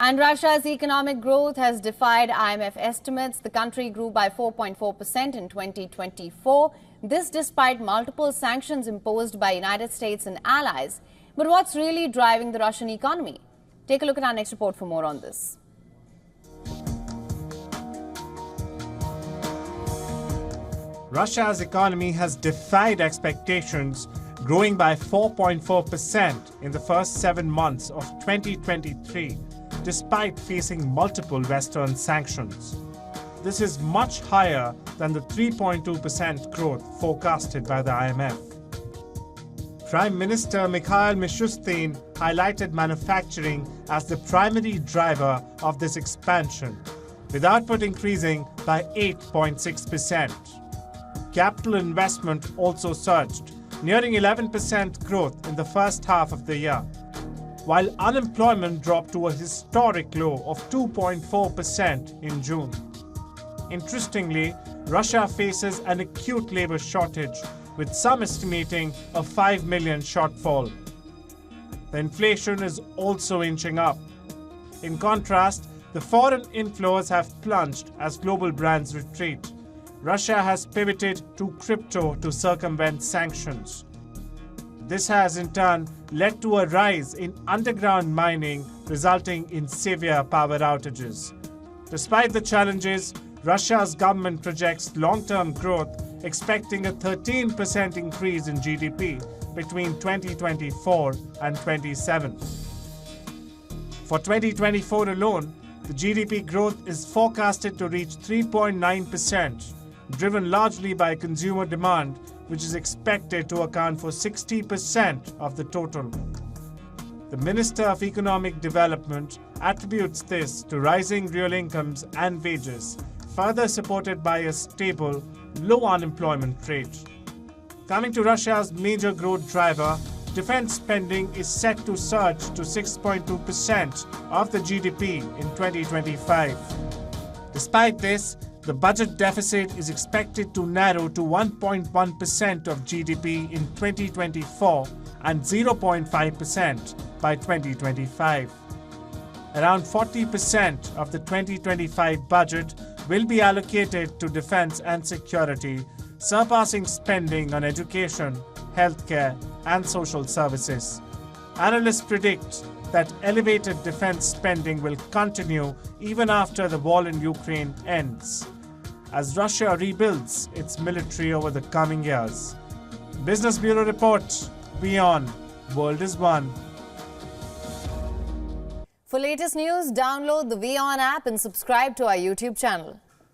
And Russia's economic growth has defied IMF estimates. The country grew by 4.4% in 2024. This despite multiple sanctions imposed by United States and allies. But what's really driving the Russian economy? Take a look at our next report for more on this. Russia's economy has defied expectations, growing by 4.4% in the first 7 months of 2023, despite facing multiple Western sanctions. This is much higher than the 3.2% growth forecasted by the IMF. Prime Minister Mikhail Mishustin highlighted manufacturing as the primary driver of this expansion, with output increasing by 8.6%. Capital investment also surged, nearing 11% growth in the first half of the year, while unemployment dropped to a historic low of 2.4% in June. Interestingly, Russia faces an acute labor shortage, with some estimating a 5 million shortfall. The inflation is also inching up. In contrast, the foreign inflows have plunged as global brands retreat. Russia has pivoted to crypto to circumvent sanctions. This has in turn led to a rise in underground mining, resulting in severe power outages. Despite the challenges, Russia's government projects long-term growth, expecting a 13% increase in GDP between 2024 and 27. For 2024 alone, the GDP growth is forecasted to reach 3.9%, driven largely by consumer demand, which is expected to account for 60% of the total. The Minister of Economic Development attributes this to rising real incomes and wages, further supported by a stable, low unemployment rate. Coming to Russia's major growth driver, defense spending is set to surge to 6.2% of the GDP in 2025. Despite this, the budget deficit is expected to narrow to 1.1% of GDP in 2024 and 0.5% by 2025. Around 40% of the 2025 budget will be allocated to defense and security, surpassing spending on education, healthcare, and social services. Analysts predict that elevated defense spending will continue even after the war in Ukraine ends, as Russia rebuilds its military over the coming years. Business Bureau Report, WION, World is One. For latest news, download the WION app and subscribe to our YouTube channel.